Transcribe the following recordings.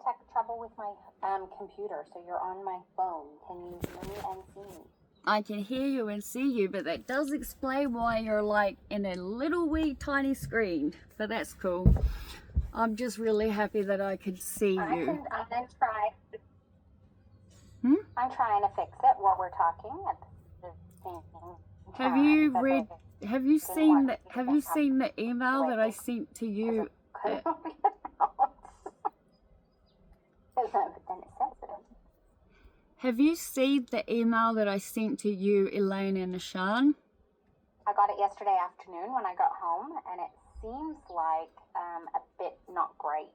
tech trouble with my computer, so you're on my phone. Can you hear me and see me? I can hear you and see you, but that does explain why you're like in a little wee tiny screen. But that's cool. I'm just really happy that I could see you. I'm gonna try. I'm trying to fix it while we're talking at the same time. Have you seen the email that I sent to you? Have you seen the email that I sent to you, Elaine and Nishan? I got it yesterday afternoon when I got home, and it seems like a bit not great.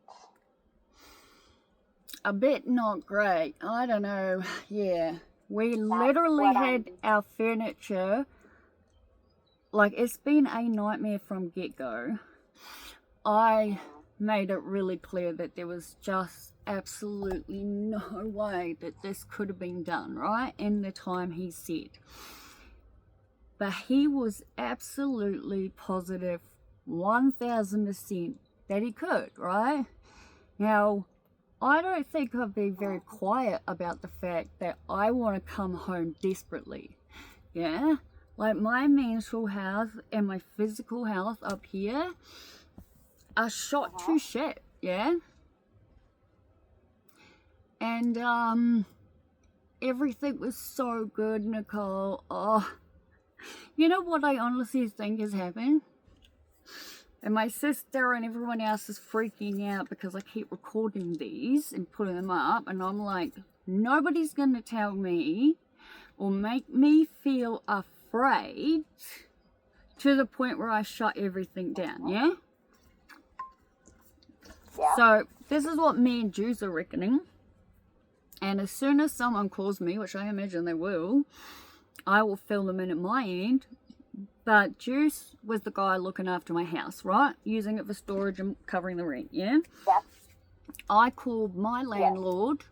A bit not great. I don't know. Yeah. We literally had our furniture. Like, it's been a nightmare from get-go. I made it really clear that there was just absolutely no way that this could have been done, right? In the time he said. But he was absolutely positive 1000% that he could, right? Now, I don't think I've been very quiet about the fact that I want to come home desperately. Yeah? Like, my mental health and my physical health up here are shot to shit, yeah? And, everything was so good, Nicole. Oh, you know what I honestly think has happened? And my sister and everyone else is freaking out because I keep recording these and putting them up. And I'm like, nobody's going to tell me or make me feel afraid to the point where I shut everything down, yeah? So this is what me and Juice are reckoning. And as soon as someone calls me, which I imagine they will, I will fill them in at my end. But Juice was the guy looking after my house, right? Using it for storage and covering the rent, yeah? Yep. I called my landlord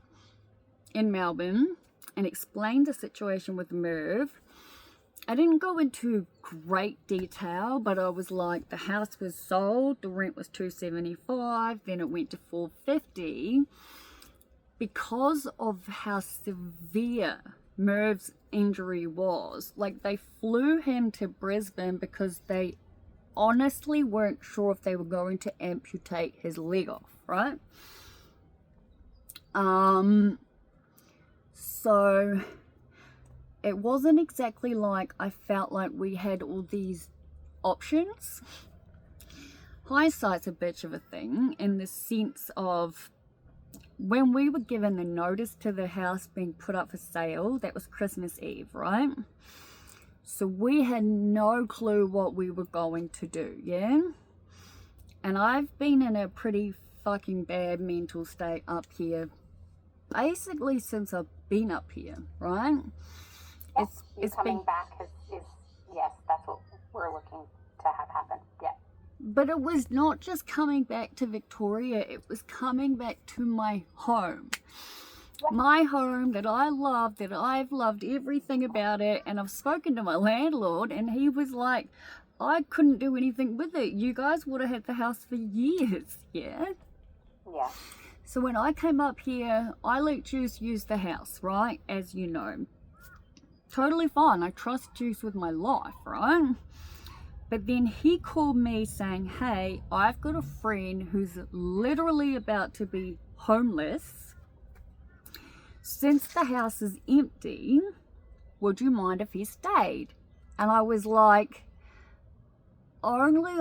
in Melbourne and explained the situation with Merv. I didn't go into great detail, but I was like, the house was sold, the rent was $275, then it went to $450. Because of how severe Merv's injury was, like, they flew him to Brisbane because they honestly weren't sure if they were going to amputate his leg off, right? So it wasn't exactly like I felt like we had all these options. Hindsight's a bitch of a thing in the sense of, when we were given the notice to the house being put up for sale, that was Christmas Eve, right? So we had no clue what we were going to do, yeah? And I've been in a pretty fucking bad mental state up here basically since I've been up here, right? Yes, it's coming back is yes, that's what we're looking to have happen, yeah. But it was not just coming back to Victoria, it was coming back to my home. My home that I love, that I've loved everything about it, and I've spoken to my landlord and he was like, I couldn't do anything with it. You guys would have had the house for years, yeah? Yeah. So when I came up here, I let Juice use the house, right? As you know. Totally fine. I trust Juice with my life, right? But then he called me saying, hey, I've got a friend who's literally about to be homeless. Since the house is empty, would you mind if he stayed? And I was like, only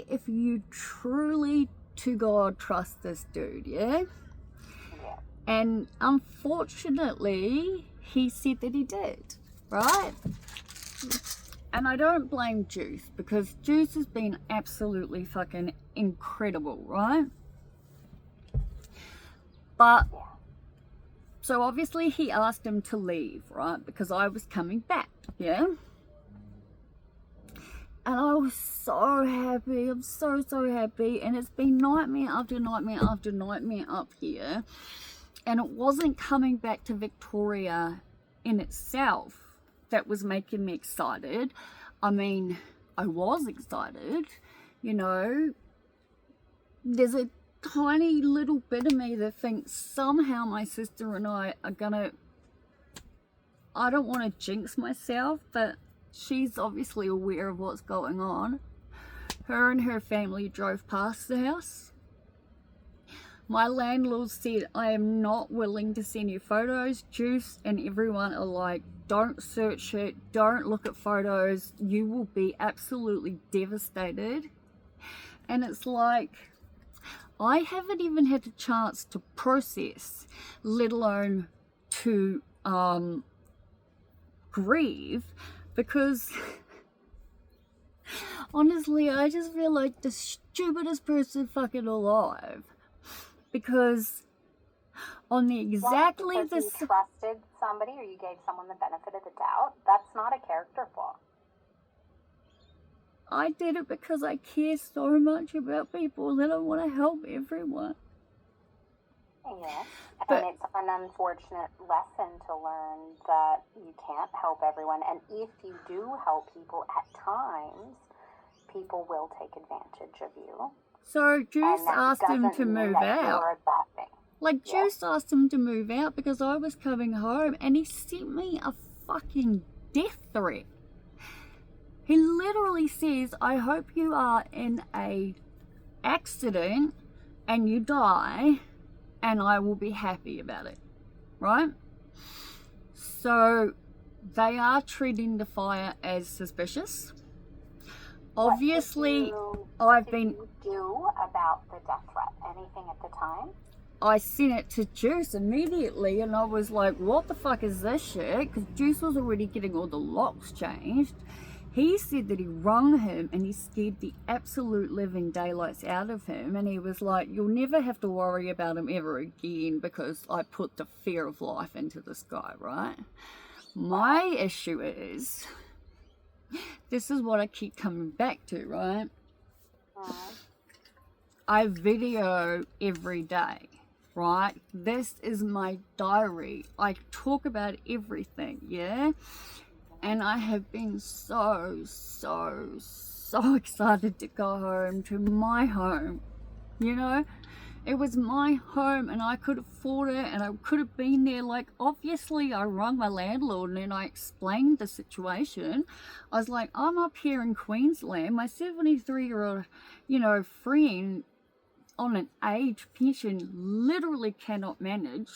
if you truly to God trust this dude, yeah? And unfortunately, he said that he did, right? And I don't blame Juice, because Juice has been absolutely fucking incredible, right? But, so obviously he asked him to leave, right? Because I was coming back, yeah? And I was so happy. I'm so happy. And it's been nightmare after nightmare after nightmare up here. And it wasn't coming back to Victoria in itself that was making me excited. I mean, I was excited. You know, there's a tiny little bit of me that thinks somehow my sister and I are gonna, I don't want to jinx myself, but she's obviously aware of what's going on. Her and her family drove past the house. My landlord said, I am not willing to send you photos. Juice and everyone are like, don't search it, don't look at photos, you will be absolutely devastated. And it's like, I haven't even had a chance to process, let alone to grieve, because honestly, I just feel like the stupidest person fucking alive. Because on the exactly because this, you trusted somebody or you gave someone the benefit of the doubt, that's not a character flaw. I did it because I care so much about people that I want to help everyone. Yes, But, and it's an unfortunate lesson to learn that you can't help everyone, and if you do help people at times, people will take advantage of you. so Juice asked him to move out. Like, Juice asked him to move out because I was coming home and he sent me a fucking death threat. He literally says, I hope you are in a accident and you die and I will be happy about it, right? So they are treating the fire as suspicious. Obviously, what did you do about the death threat? Anything at the time? I sent it to Juice immediately and I was like, what the fuck is this shit? Because Juice was already getting all the locks changed. He said that he rung him and he scared the absolute living daylights out of him, and he was like, you'll never have to worry about him ever again because I put the fear of life into this guy, right? My issue is, this is what I keep coming back to, right? I video every day, right? This is my diary. I talk about everything, yeah? And I have been so excited to go home to my home, you know? It was my home and I could afford it and I could have been there. Like, obviously I rang my landlord and then I explained the situation. I was like, I'm up here in Queensland, my 73-year-old, you know, friend on an age pension literally cannot manage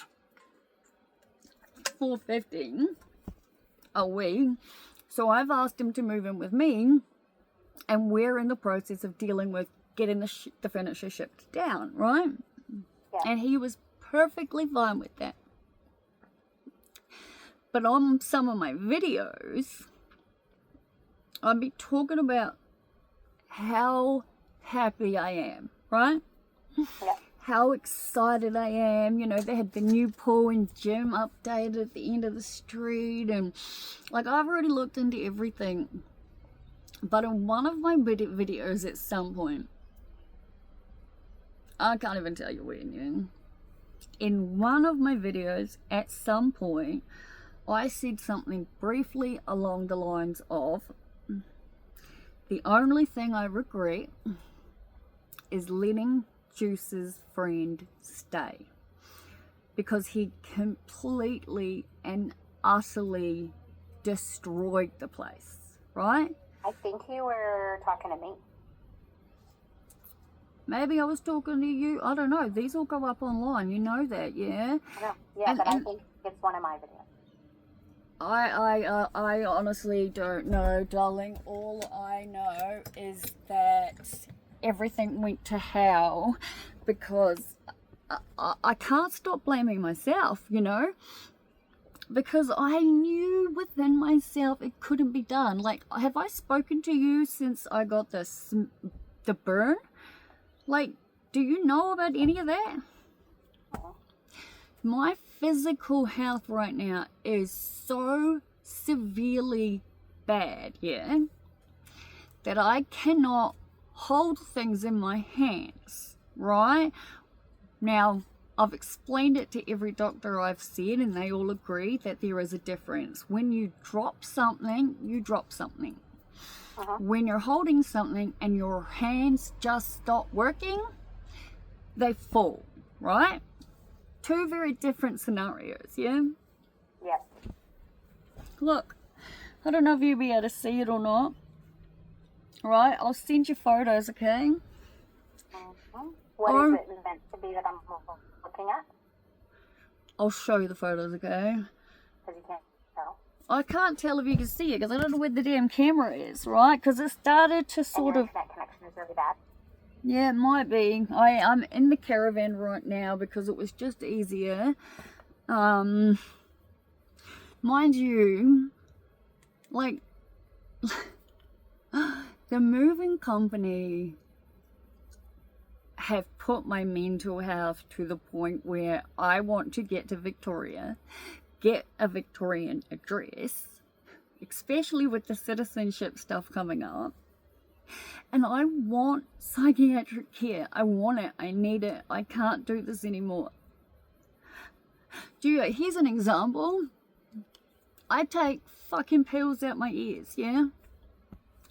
$4.50 a week. So I've asked him to move in with me and we're in the process of dealing with getting the furniture shipped down, right? Yeah. And he was perfectly fine with that. But on some of my videos, I'd be talking about how happy I am, right? Yeah. How excited I am. You know, they had the new pool and gym updated at the end of the street, and like, I've already looked into everything. But in one of my videos at some point, I can't even tell you when, in one of my videos at some point, I said something briefly along the lines of, the only thing I regret is letting Juice's friend stay, because he completely and utterly destroyed the place, right? I think you were talking to me. Maybe I was talking to you. I don't know. These all go up online. You know that, yeah? I know. Yeah, but I think it's one of my videos. I honestly don't know, darling. All I know is that everything went to hell because I can't stop blaming myself, you know? Because I knew within myself it couldn't be done. Like, have I spoken to you since I got the burn? Like, do you know about any of that? My physical health right now is so severely bad, yeah, that I cannot hold things in my hands, right? Now, I've explained it to every doctor I've seen, and they all agree that there is a difference. When you drop something, you drop something. When you're holding something and your hands just stop working, they fall, right? Two very different scenarios, yeah? Yep. Look, I don't know if you'll be able to see it or not. Right, I'll send you photos, okay? Mm-hmm. What is it meant to be that I'm looking at? I'll show you the photos, okay? Because you can't tell. I can't tell if you can see it because I don't know where the damn camera is, right? Because it started to sort and your of... internet connection is really bad. Yeah, it might be. I'm in the caravan right now because it was just easier. Mind you, like, the moving company have put my mental health to the point where I want to get to Victoria, get a Victorian address, especially with the citizenship stuff coming up. And I want psychiatric care. I want it. I need it. I can't do this anymore. Here's an example. I take fucking pills out my ears, yeah?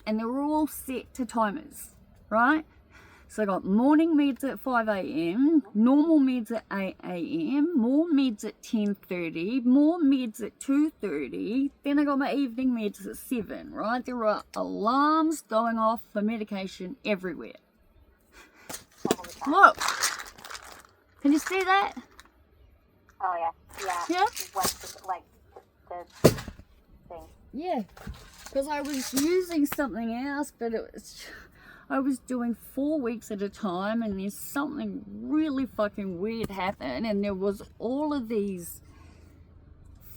And they're all set to timers, right? So I got morning meds at 5 a.m, normal meds at 8 a.m, more meds at 10:30, more meds at 2:30, then I got my evening meds at 7, right? There are alarms going off for medication everywhere. Look, can you see that? Oh, yeah. Yeah? What's the thing? Yeah, because I was using something else, but I was doing 4 weeks at a time, and there's something really fucking weird happened, and there was all of these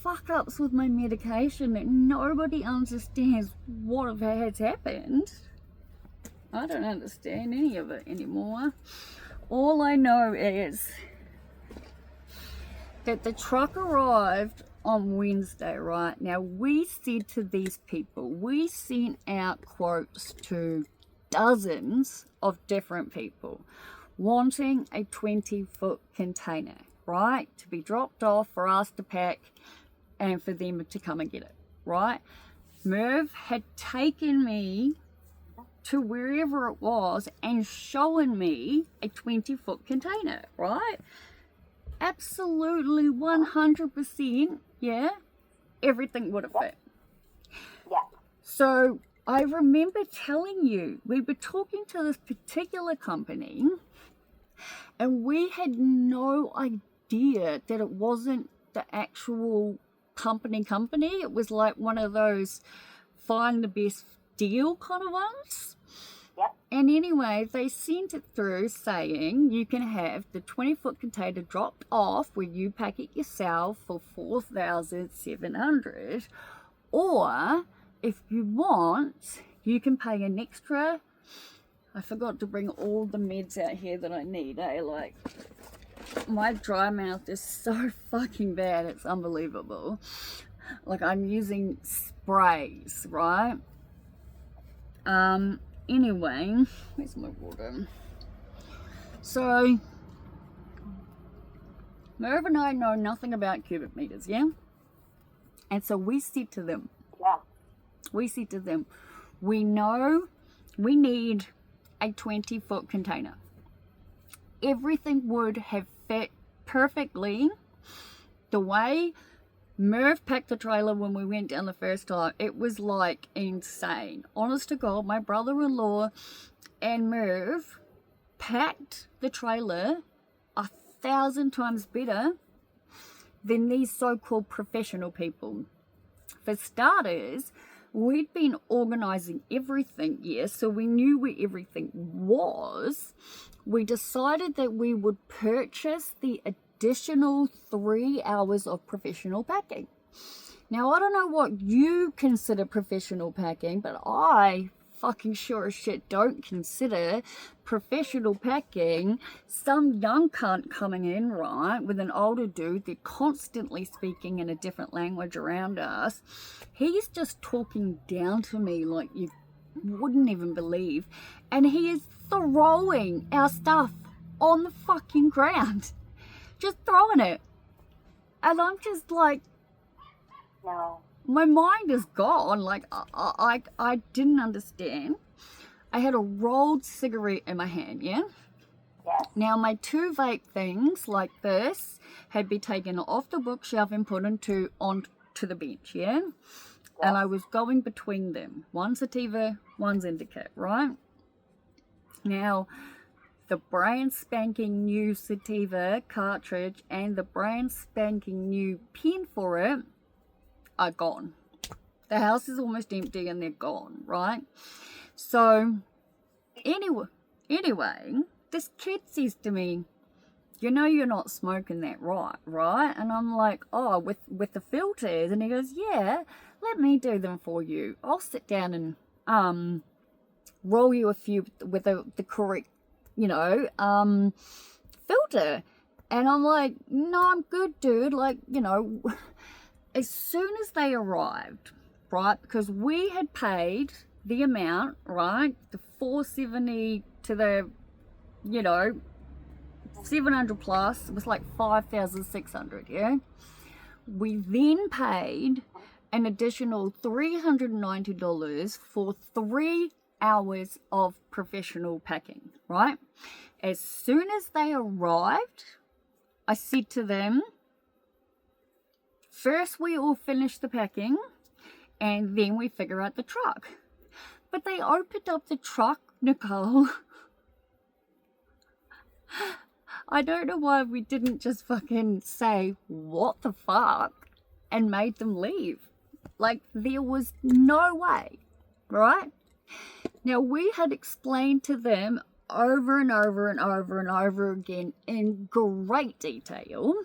fuck ups with my medication that nobody understands what has happened. I don't understand any of it anymore. All I know is that the truck arrived on Wednesday, right? Now, we said to these people, we sent out quotes to dozens of different people wanting a 20-foot container, right? To be dropped off for us to pack and for them to come and get it, right? Merv had taken me to wherever it was and shown me a 20-foot container, right? Absolutely 100%, yeah, everything would have fit. Yeah. So I remember telling you, we were talking to this particular company and we had no idea that it wasn't the actual company. It was like one of those find the best deal kind of ones. Yep. And anyway, they sent it through saying you can have the 20-foot container dropped off where you pack it yourself for $4,700, or if you want, you can pay an extra. I forgot to bring all the meds out here that I need, eh? Like, my dry mouth is so fucking bad, it's unbelievable. Like, I'm using sprays, right? Anyway, where's my water? So, Merv and I know nothing about cubic meters, yeah? And so we said to them, we know we need a 20-foot container. Everything would have fit perfectly the way Merv packed the trailer when we went down the first time. It was like insane. Honest to God, my brother-in-law and Merv packed the trailer 1,000 times better than these so-called professional people. For starters, we'd been organizing everything, yes, so we knew where everything was. We decided that we would purchase the additional 3 hours of professional packing. Now, I don't know what you consider professional packing, but I fucking sure as shit don't consider professional packing some young cunt coming in, right, with an older dude. They're constantly speaking in a different language around us. He's just talking down to me like you wouldn't even believe, and he is throwing our stuff on the fucking ground, just throwing it, and I'm just like, No. my mind is gone. Like, I didn't understand. I had a rolled cigarette in my hand, yeah? Yes. Now, my 2 vape things like this had been taken off the bookshelf and put onto the bench, yeah? Yes. And I was going between them. One sativa, one's indica, right? Now, the brand spanking new sativa cartridge and the brand spanking new pen for it are gone. The house is almost empty and they're gone, right? So, anyway, this kid says to me, you know you're not smoking that right? And I'm like, oh, with the filters? And he goes, yeah, let me do them for you. I'll sit down and roll you a few with the correct, filter. And I'm like, no, I'm good, dude. Like, as soon as they arrived, right, because we had paid the amount, right, the $470 to the, 700 plus, it was like 5,600, yeah? We then paid an additional $390 for 3 hours of professional packing, right? As soon as they arrived, I said to them, first we all finish the packing and then we figure out the truck. But they opened up the truck, Nicole. I don't know why we didn't just fucking say, what the fuck, and made them leave. Like, there was no way, right? Now, we had explained to them over and over and over and over again in great detail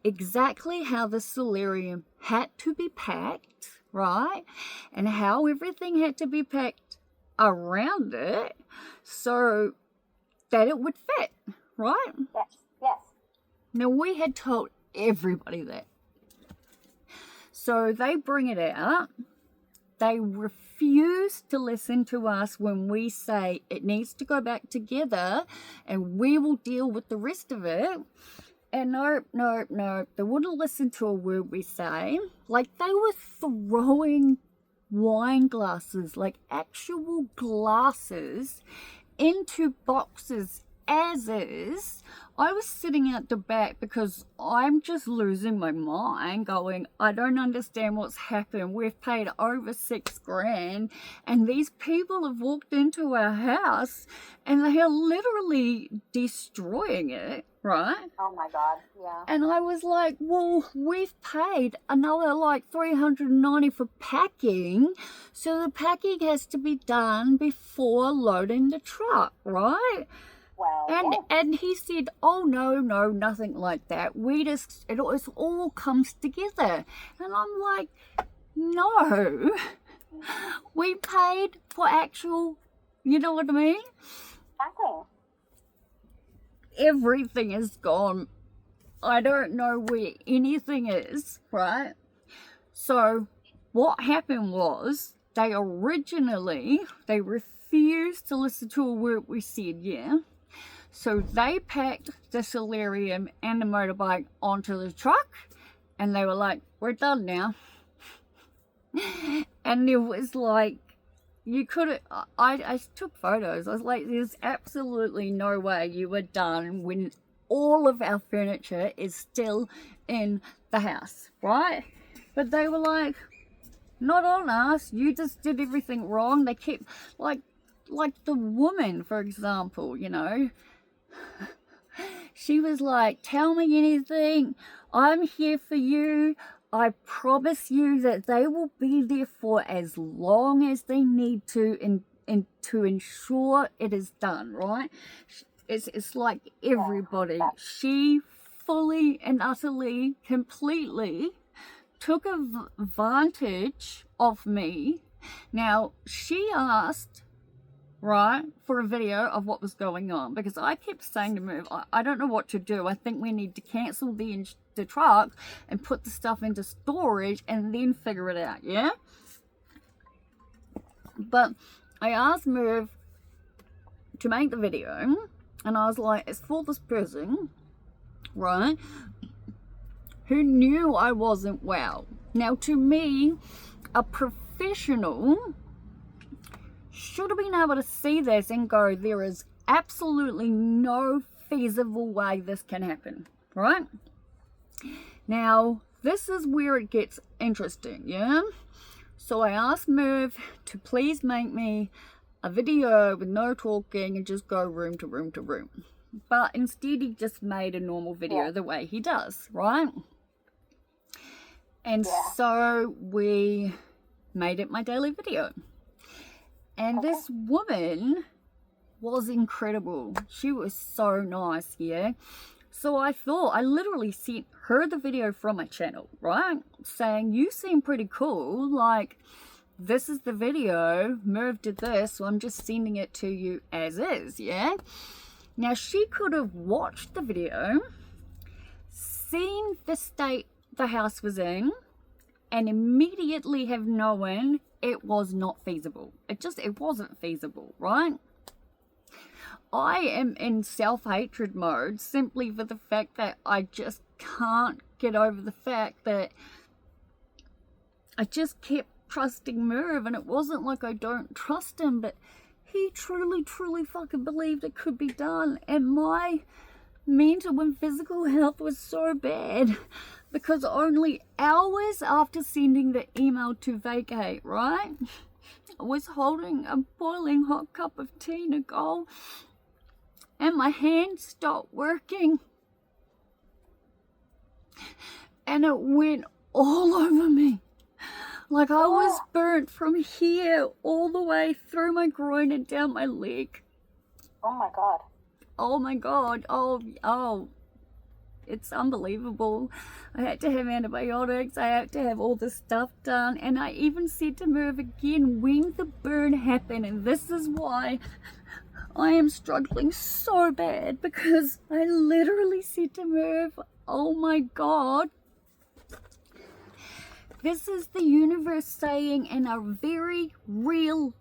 exactly how the solarium had to be packed, right? And how everything had to be packed around it so that it would fit, right? Yes. Now, we had told everybody that. So they bring it out. They refuse to listen to us when we say it needs to go back together and we will deal with the rest of it. And no, they wouldn't listen to a word we say. Like, they were throwing wine glasses, like actual glasses, into boxes as is. I was sitting at the back because I'm just losing my mind going, I don't understand what's happened. We've paid over $6,000 and these people have walked into our house and they are literally destroying it, right? Oh my God, yeah. And I was like, well, we've paid another like $390 for packing, so the packing has to be done before loading the truck, right? Well, and he said, oh, no, nothing like that. It all comes together. And I'm like, no, we paid for actual, you know what I mean? packing. Everything is gone. I don't know where anything is, right? So what happened was they refused to listen to a word we said, yeah? So they packed the solarium and the motorbike onto the truck and they were like, we're done now. And it was like, you could I took photos. I was like, there's absolutely no way you were done when all of our furniture is still in the house, right? But they were like, not on us. You just did everything wrong. They kept, like the woman, for example, she was like, tell me anything. I'm here for you. I promise you that they will be there for as long as they need to and to ensure it is done, right? It's like everybody. She fully and utterly, completely took advantage of me. Now, she asked, right, for a video of what was going on because I kept saying to Merv, I don't know what to do. I think we need to cancel the truck and put the stuff into storage and then figure it out, yeah? But I asked Merv to make the video and I was like, it's for this person, right, who knew I wasn't well. Now, to me, a professional should have been able to see this and go, there is absolutely no feasible way this can happen, right? Now, this is where it gets interesting, yeah? So I asked Merv to please make me a video with no talking and just go room to room to room. But instead he just made a normal video the way he does, right? And so we made it my daily video. And this woman was incredible. She was so nice, yeah? So I thought, I literally sent her the video from my channel, right? Saying, you seem pretty cool, like, this is the video, Merv did this, so I'm just sending it to you as is, yeah? Now, she could have watched the video, seen the state the house was in, and immediately have known it was not feasible. It wasn't feasible, right? I am in self-hatred mode simply for the fact that I just can't get over the fact that I just kept trusting Merv, and it wasn't like I don't trust him, but he truly fucking believed it could be done. And my mental and physical health was so bad because only hours after sending the email to vacate, right, I was holding a boiling hot cup of tea, Nicole, and my hand stopped working and it went all over me. Like I was burnt from here all the way through my groin and down my leg. Oh my God. Oh my God. Oh. It's unbelievable. I had to have antibiotics. I had to have all this stuff done. And I even said to Merv again when the burn happened, and this is why I am struggling so bad, because I literally said to Merv, oh my God, this is the universe saying in a very real,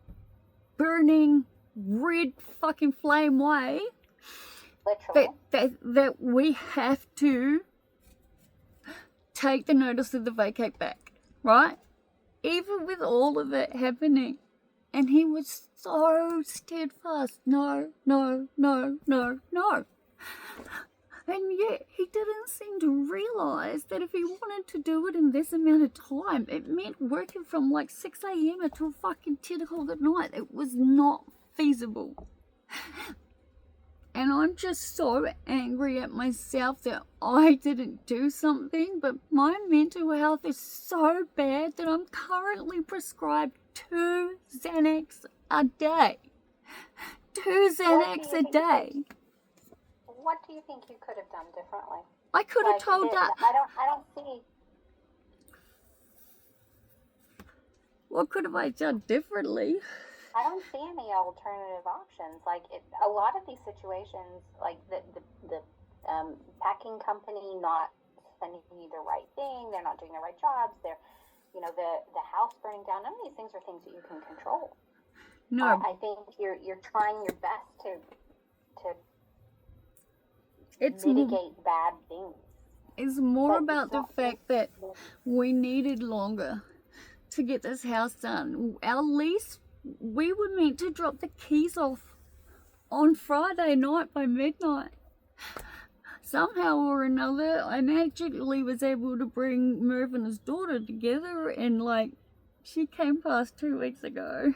burning, red fucking flame way that we have to take the notice of the vacate back, right? Even with all of it happening. And he was so steadfast. No. And yet he didn't seem to realize that if he wanted to do it in this amount of time, it meant working from like 6 a.m. until fucking 10 o'clock at night. It was not feasible. And I'm just so angry at myself that I didn't do something, but my mental health is so bad that I'm currently prescribed 2 Xanax a day. 2 Xanax a day. What do you think you could have done differently? I could have told that. I don't see. What could have I done differently? I don't see any alternative options. Like a lot of these situations, like the packing company not sending you the right thing, they're not doing the right jobs, they're, the house burning down. None of these things are things that you can control. No, I think you're trying your best to mitigate bad things. It's more about the fact that we needed longer to get this house done. Our lease, we were meant to drop the keys off on Friday night by midnight. Somehow or another, I magically was able to bring Merv and his daughter together, and she came past 2 weeks ago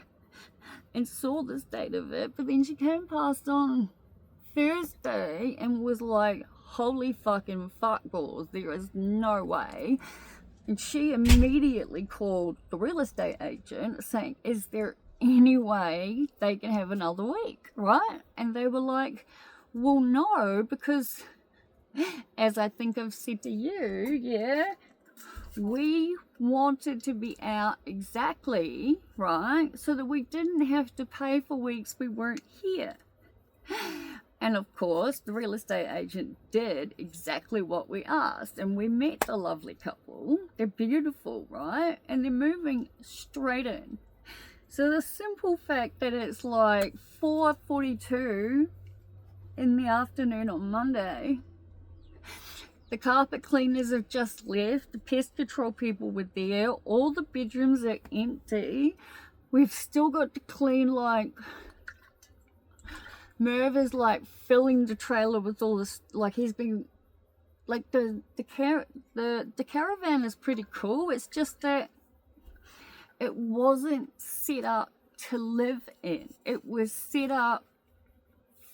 and saw the state of it, but then she came past on Thursday and was like, holy fucking fuck balls, there is no way. And she immediately called the real estate agent saying, is there any way they can have another week, right? And they were like, well, no, because as I think I've said to you, yeah, we wanted to be out exactly, right, so that we didn't have to pay for weeks we weren't here. And of course, the real estate agent did exactly what we asked, and we met the lovely couple. They're beautiful, right? And they're moving straight in. So the simple fact that it's like 4:42 in the afternoon on Monday, the carpet cleaners have just left, the pest control people were there, all the bedrooms are empty. We've still got to clean Merv is like filling the trailer with all this, like he's been, like the caravan is pretty cool. It's just that it wasn't set up to live in. It was set up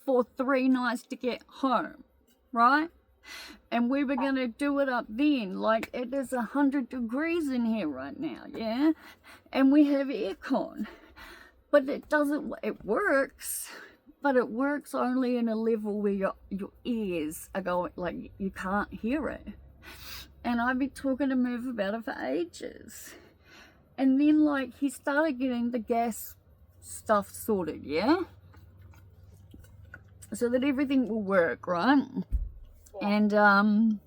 for 3 nights to get home, right? And we were gonna do it up then. Like, it is 100 degrees in here right now, yeah? And we have aircon. But it doesn't, it works, but it works only in a level where your ears are going, like, you can't hear it. And I've been talking to Merv about it for ages. And then, like, he started getting the gas stuff sorted, yeah? So that everything will work, right? Yeah. And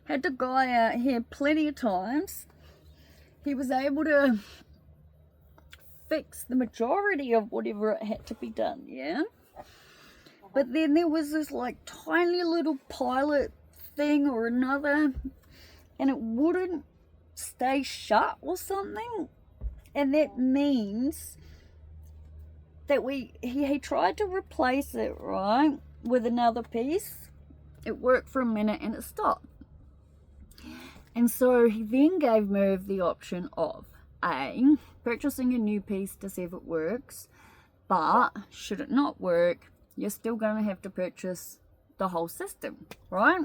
had the guy out here plenty of times. He was able to fix the majority of whatever it had to be done, yeah? But then there was this like tiny little pilot thing or another, and it wouldn't stay shut or something. And that means that he tried to replace it, right, with another piece. It worked for a minute and it stopped. And so he then gave Merv the option of A, purchasing a new piece to see if it works, but should it not work, you're still going to have to purchase the whole system, right?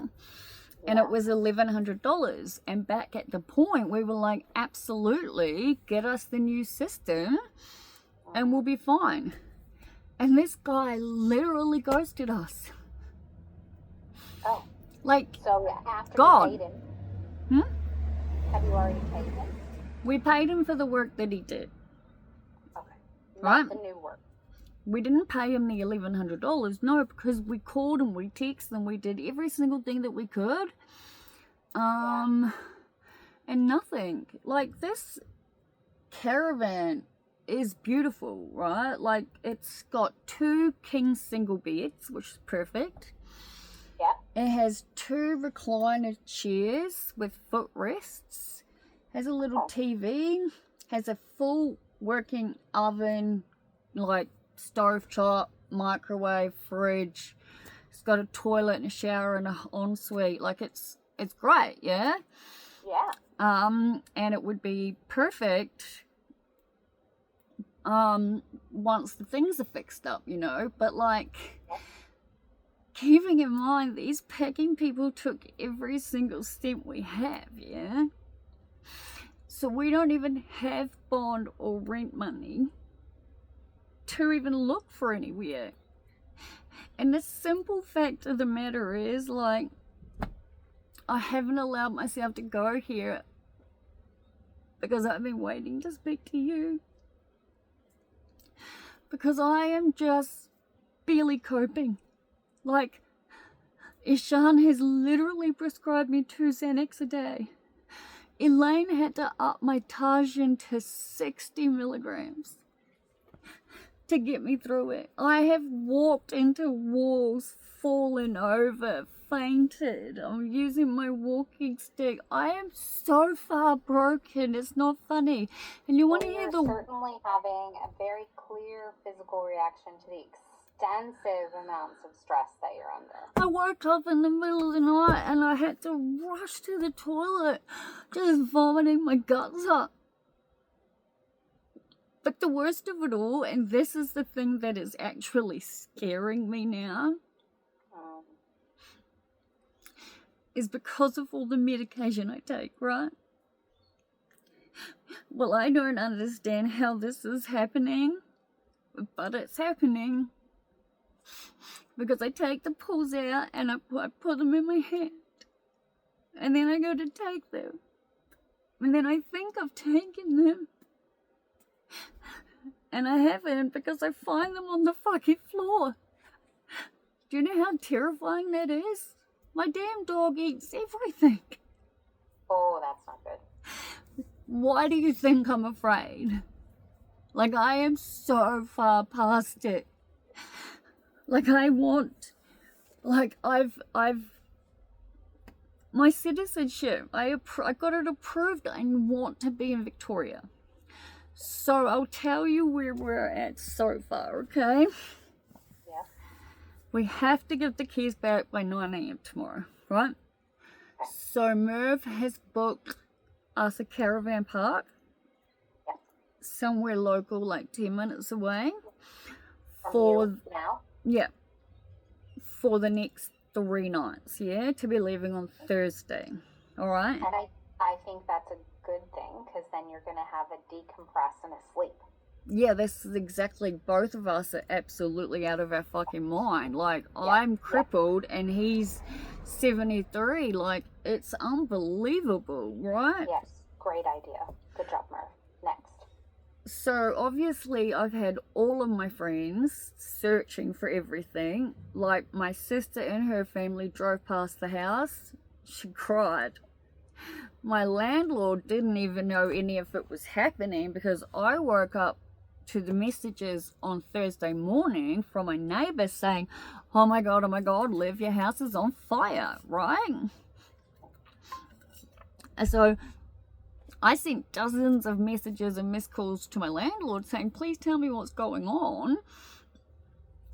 And it was $1,100. And back at the point, we were like, absolutely, get us the new system and we'll be fine. And this guy literally ghosted us. Oh. Like, so after God. you paid him, have you already paid him? We paid him for the work that he did. Okay. Right? Not the new work. We didn't pay him the $1,100. No, because we called and we texted and we did every single thing that we could. And nothing. Like, this caravan is beautiful, right? Like, it's got 2 king single beds, which is perfect. Yeah. It has 2 recliner chairs with footrests. Has a little TV. Has a full working oven, like stovetop, microwave, fridge. It's got a toilet and a shower and an ensuite. Like, it's great, yeah? Yeah. And it would be perfect once the things are fixed up, you know, but like, keeping in mind these packing people took every single step we have, yeah? So we don't even have bond or rent money to even look for anywhere. And the simple fact of the matter is, like, I haven't allowed myself to go here because I've been waiting to speak to you. Because I am just barely coping. Like, Ishan has literally prescribed me 2 Xanax a day. Elaine had to up my Tajan to 60 milligrams to get me through it. I have walked into walls, fallen over, fainted. I'm using my walking stick. I am so far broken. It's not funny. And you want to hear the... You're certainly having a very clear physical reaction to the extensive amounts of stress that you're under. I woke up in the middle of the night and I had to rush to the toilet, just vomiting my guts up. But the worst of it all, and this is the thing that is actually scaring me now, is because of all the medication I take, right? Well, I don't understand how this is happening, but it's happening. Because I take the pills out and I put them in my hand. And then I go to take them. And then I think I've taken them. And I haven't, because I find them on the fucking floor. Do you know how terrifying that is? My damn dog eats everything. Oh, that's not good. Why do you think I'm afraid? Like, I am so far past it. Like, I want, like, I've my citizenship, I got it approved. I want to be in Victoria. So I'll tell you where we're at so far, okay? Yeah. We have to give the keys back by 9 a.m. tomorrow, right? So Merv has booked us a caravan park somewhere local, like 10 minutes away. For now? Yeah. For the next 3 nights, yeah? To be leaving on Thursday. Alright? And I think that's a good thing, because then you're going to have a decompress and a sleep. Yeah, this is exactly, both of us are absolutely out of our fucking mind. Like, I'm crippled and he's 73. Like, it's unbelievable, right? Yes, great idea. Good job, Merv. Next. So, obviously, I've had all of my friends searching for everything. Like, my sister and her family drove past the house. She cried. My landlord didn't even know any of it was happening, because I woke up to the messages on Thursday morning from my neighbor saying, oh my god, Liv, your house is on fire, right? And so I sent dozens of messages and missed calls to my landlord saying, please tell me what's going on.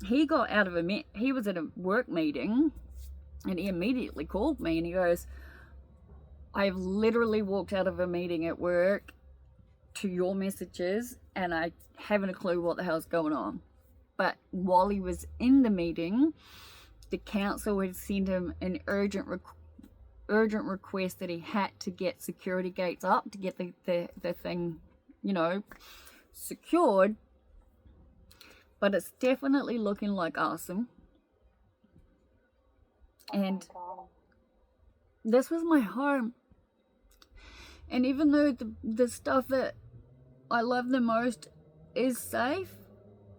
He got out of he was at a work meeting, and he immediately called me and he goes, I've literally walked out of a meeting at work to your messages and I haven't a clue what the hell's going on. But while he was in the meeting, the council had sent him an urgent request that he had to get security gates up to get the thing, you know, secured. But it's definitely looking like arson. And this was my home. And even though the stuff that I love the most is safe,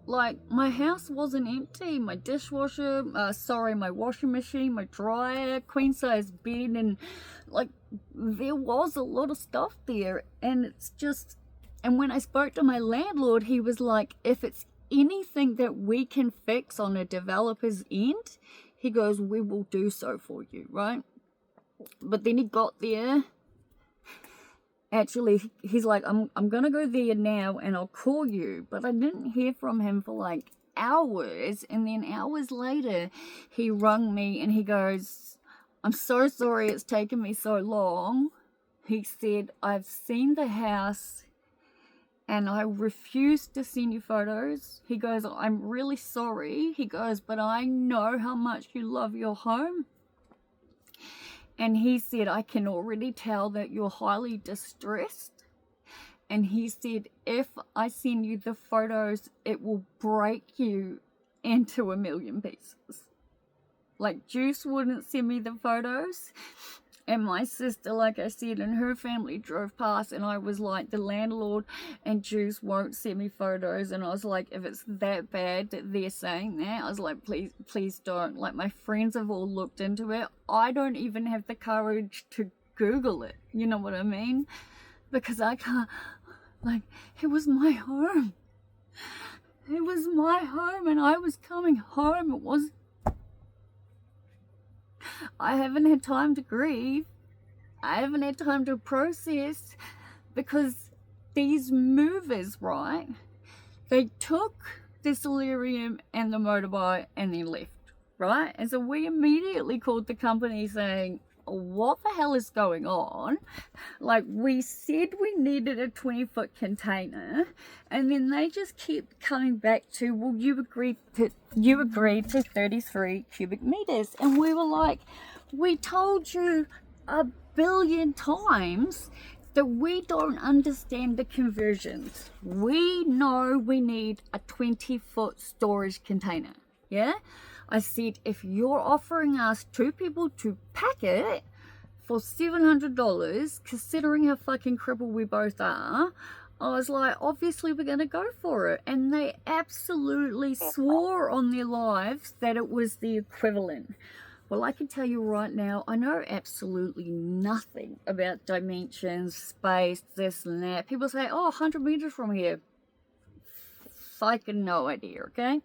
like, my house wasn't empty. My dishwasher, my washing machine, my dryer, queen size bed, and like, there was a lot of stuff there. And it's just, and when I spoke to my landlord, he was like, if it's anything that we can fix on a developer's end, he goes, we will do so for you, right? But then he got there. Actually, he's like, I'm gonna go there now and I'll call you. But I didn't hear from him for like hours. And then hours later, he rung me and he goes, I'm so sorry it's taken me so long. He said, I've seen the house and I refuse to send you photos. He goes, I'm really sorry. He goes, but I know how much you love your home. And he said, I can already tell that you're highly distressed. And he said, if I send you the photos, it will break you into 1,000,000 pieces. Like, Juice wouldn't send me the photos. And my sister, like I said, and her family drove past, and I was like, the landlord and Juice won't send me photos. And I was like, if it's that bad that they're saying that, I was like, please don't. Like, my friends have all looked into it. I don't even have the courage to Google it. You know what I mean? Because I can't, like, it was my home. It was my home, and I was coming home. I haven't had time to grieve. I haven't had time to process, because these movers, right, they took the solarium and the motorbike and then left, right? And so we immediately called the company saying, what the hell is going on? Like, we said we needed a 20-foot container, and then they just keep coming back to, well, you agreed to 33 cubic meters. And we were like, we told you 1 billion times that we don't understand the conversions. We know we need a 20-foot storage container, yeah? I said, if you're offering us 2 people to pack it for $700, considering how fucking crippled we both are, I was like, obviously we're going to go for it. And they absolutely swore on their lives that it was the equivalent. Well, I can tell you right now, I know absolutely nothing about dimensions, space, this and that. People say, oh, 100 meters from here. Fucking no idea, okay?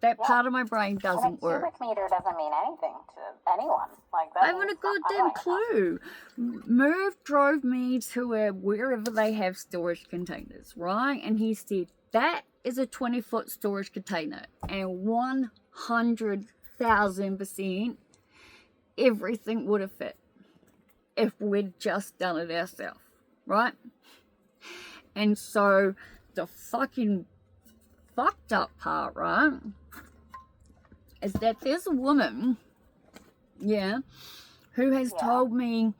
That part of my brain doesn't work. A cubic meter doesn't mean anything to anyone. Like, that I haven't a goddamn clue. Merv drove me to wherever they have storage containers, right? And he said, that is a 20-foot storage container. And 100,000% everything would have fit if we'd just done it ourselves, right? And so the fucking fucked up part, right, is that there's a woman, who has told me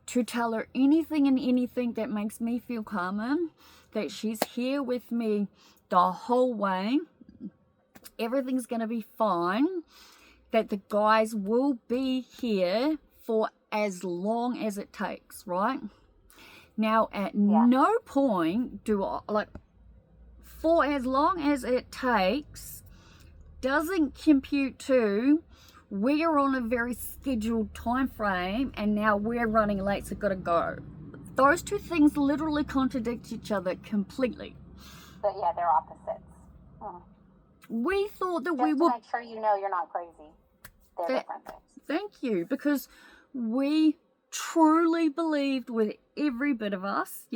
to tell her anything and anything that makes me feel calmer, that she's here with me the whole way, everything's going to be fine, that the guys will be here for as long as it takes, right? Now, at no point do I, for as long as it takes, doesn't compute to, we're on a very scheduled time frame and now we're running late, so gotta go. Those two things literally contradict each other completely. But yeah, they're opposites. We thought that Just we to were... make sure you know you're not crazy. They're different things. Thank you, because we truly believed with every bit of us,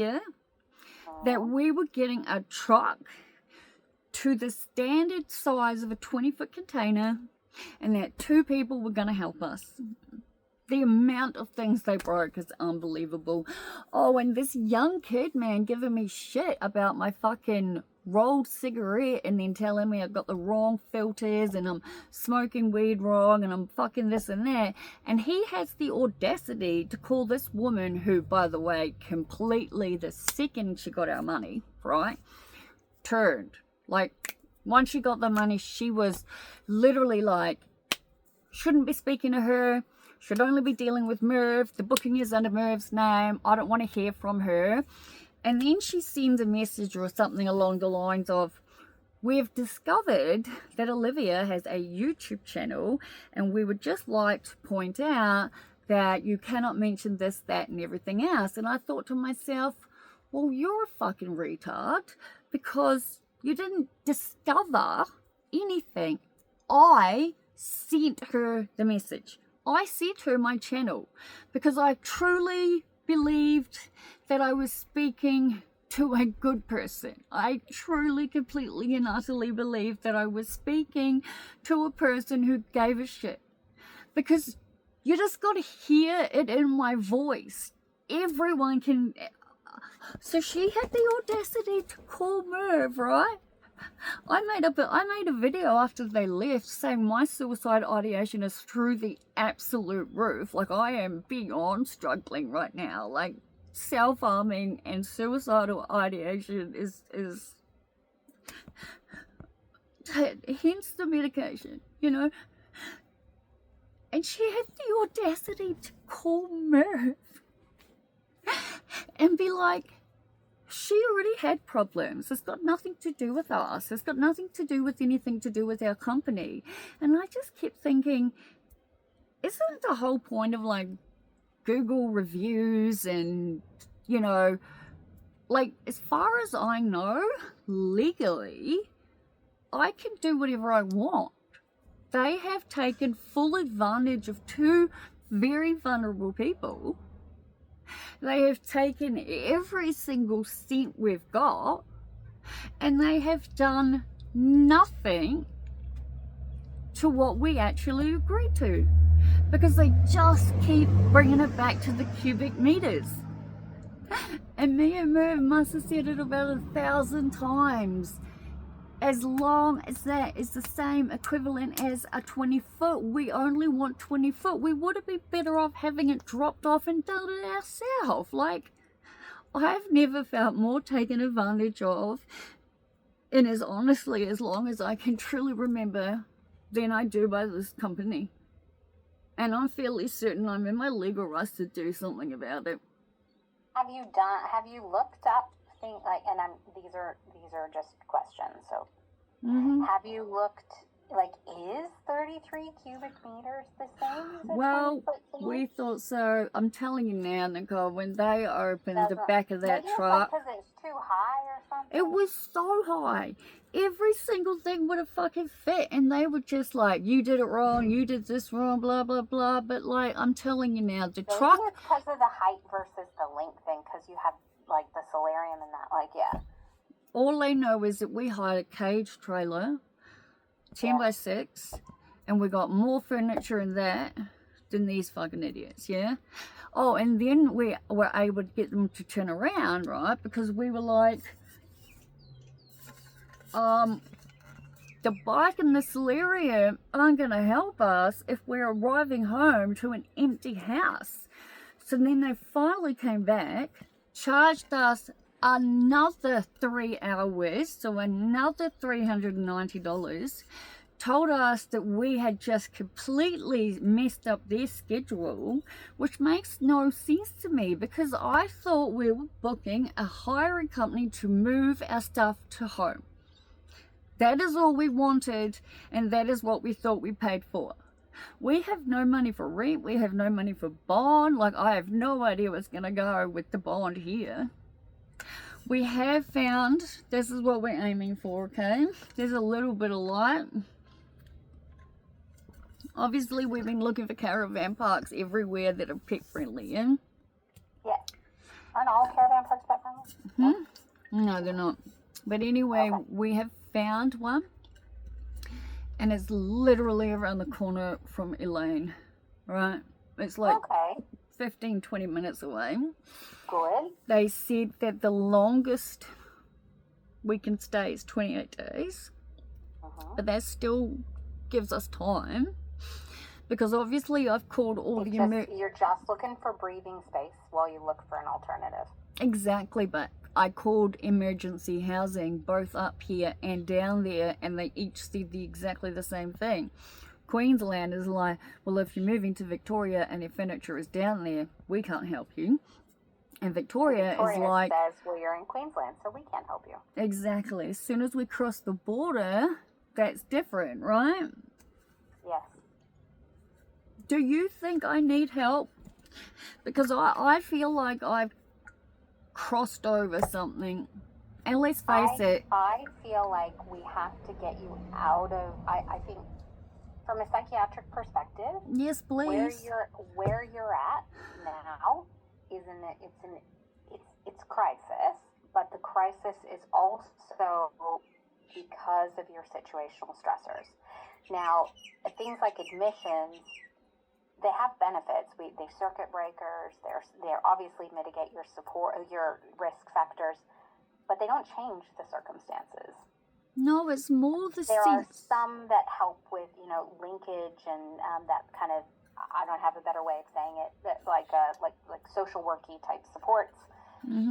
that we were getting a truck to the standard size of a 20-foot container and that two people were going to help us. The amount of things they broke is unbelievable. Oh, and this young kid, man, giving me shit about my fucking rolled cigarette and then telling me I got the wrong filters and I'm smoking weed wrong and I'm fucking this and that. And he has the audacity to call this woman, who, by the way, completely, the second she got our money, right, turned. Like, once she got the money, she was literally like, shouldn't be speaking to her, should only be dealing with Merv, the booking is under Merv's name, I don't want to hear from her. And then she sends a message or something along the lines of, we've discovered that Olivia has a YouTube channel and we would just like to point out that you cannot mention this, that, and everything else. And I thought to myself, well, you're a fucking retard, because you didn't discover anything. I sent her the message. I sent her my channel because I truly believed that I was speaking to a good person. I truly, completely and utterly believed that I was speaking to a person who gave a shit. Because you just got to hear it in my voice. Everyone can... So she had the audacity to call Merv, right? I made a video after they left saying my suicide ideation is through the absolute roof. Like, I am beyond struggling right now. Like, self-harming and suicidal ideation is hence the medication, you know. And she had the audacity to call Merv and be like, she already had problems. It's got nothing to do with us. It's got nothing to do with anything to do with our company. And I just kept thinking, isn't the whole point of like Google reviews and, you know, like, as far as I know, legally, I can do whatever I want. They have taken full advantage of two very vulnerable people. They have taken every single cent we've got, and they have done nothing to what we actually agreed to, because they just keep bringing it back to the cubic meters. And me and Merv must have said it about 1,000 times. As long as that is the same equivalent as a 20-foot, we only want 20-foot. We would have been better off having it dropped off and done it ourselves. Like, I've never felt more taken advantage of, and as honestly as long as I can truly remember, than I do by this company. And I'm fairly certain I'm in my legal rights to do something about it. Have you looked up things like, and these are just questions, so have you looked, like, is 33 cubic meters the same as a Well, 20-foot thing? we thought so. I'm telling you now, Nicole, when they opened the back of that truck, because it's too high or something? it was so high. Every single thing would have fucking fit, and they were just like, you did it wrong, you did this wrong, blah, blah, blah. But, like, I'm telling you now, the Maybe truck... it's because of the height versus the length thing, because you have, like, the solarium and that, like, yeah. All I know is that we hired a cage trailer 10 by 6, and we got more furniture in that than these fucking idiots, yeah? Oh, and then we were able to get them to turn around, right? Because we were like, the bike and the solarium aren't going to help us if we're arriving home to an empty house. So then they finally came back, charged us another 3 hours, so another $390, told us that we had just completely messed up their schedule, which makes no sense to me because I thought we were booking a hiring company to move our stuff to home. That is all we wanted, and that is what we thought we paid for. We have no money for rent, we have no money for bond, like I have no idea what's going to go with the bond here. We have found, this is what we're aiming for, okay? There's a little bit of light. Obviously, we've been looking for caravan parks everywhere that are pet friendly, yeah? Yeah. Aren't all caravan parks pet friendly? No, they're not. But anyway, Okay. we have found one, and it's literally around the corner from Elaine, right? It's like Okay. 15-20 minutes away. Good. They said that the longest we can stay is 28 days, but that still gives us time, because obviously I've called all It's the you're just looking for breathing space while you look for an alternative. Exactly, but I called emergency housing both up here and down there, and they each said exactly the same thing. Queensland is like, well, if you're moving to Victoria and your furniture is down there, we can't help you. And Victoria is like, says, well, you're in Queensland, so we can't help you. Exactly. As soon as we cross the border, that's different, right? Yes. Do you think I need help? Because I feel like I've crossed over something. And let's face it. I feel like we have to get you out of, I think, from a psychiatric perspective. Yes, please. Where you're at now it's crisis, but the crisis is also because of your situational stressors. Now, things like admissions, they have benefits. They circuit breakers. They're obviously mitigate your risk factors, but they don't change the circumstances. No, it's more the There sense. are some that help with, linkage and that kind of, I don't have a better way of saying it, that like social worky type supports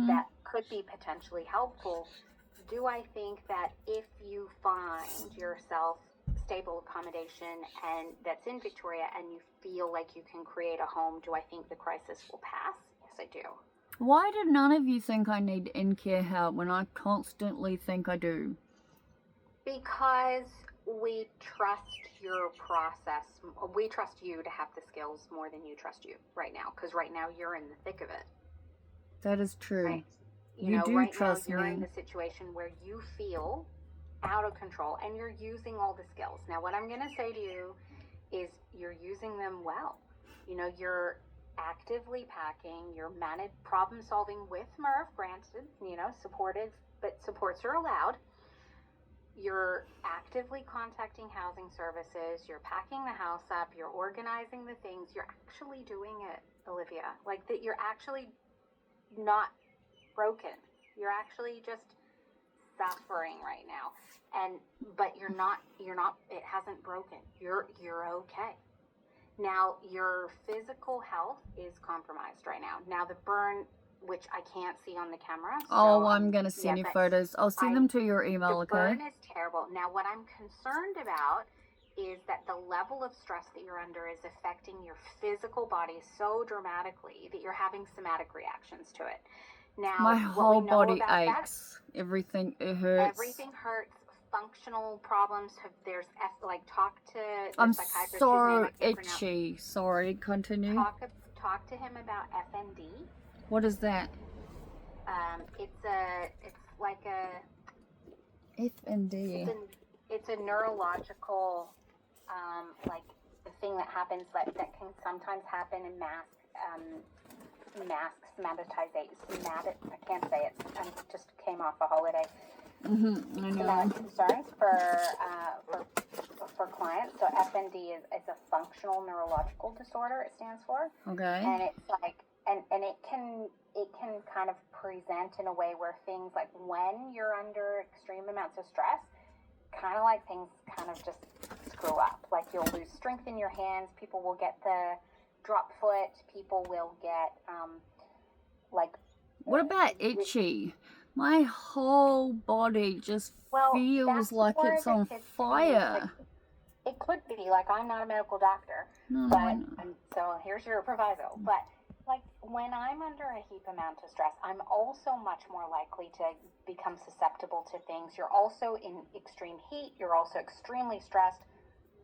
that could be potentially helpful. Do I think that if you find yourself stable accommodation and that's in Victoria and you feel like you can create a home, do I think the crisis will pass? Yes, I do. Why do none of you think I need in-care help when I constantly think I do? Because we trust your process. We trust you to have the skills more than you trust you right now. Because right now you're in the thick of it. That is true. Right? You do right trust now you're me. in the situation where you feel out of control and you're using all the skills. Now, what I'm going to say to you is you're using them well. You're actively packing, you're problem solving with Merv, granted, supportive, but supports are allowed. You're actively contacting housing services, you're packing the house up, you're organizing the things, you're actually doing it, Olivia. Like that, you're actually not broken. You're actually just suffering right now. But you're not, it hasn't broken. You're okay. Now, your physical health is compromised right now. Now, the burn, which I can't see on the camera. So I'm going to send you photos. I'll send them to your email, okay? The burn is terrible. Now, what I'm concerned about is that the level of stress that you're under is affecting your physical body so dramatically that you're having somatic reactions to it. Now, my whole body aches. Everything, it hurts. Everything hurts. Functional problems. Talk to the I'm psychiatrist. so itchy. Sorry, continue. Talk to him about FND. What is that? It's like a FND. It's a neurological like the thing that happens that can sometimes happen in mass somatization. I can't say it. I just came off a holiday. I know. Concerns for for clients. So FND is a functional neurological disorder. It stands for. Okay. And it's like, and it can kind of present in a way where things like when you're under extreme amounts of stress, kind of like things kind of just screw up. Like you'll lose strength in your hands. People will get the drop foot. People will get like. What about itchy? My whole body just feels like it's on fire. It could be, like, I'm not a medical doctor, but so here's your proviso. But like when I'm under a heap amount of stress, I'm also much more likely to become susceptible to things. You're also in extreme heat. You're also extremely stressed.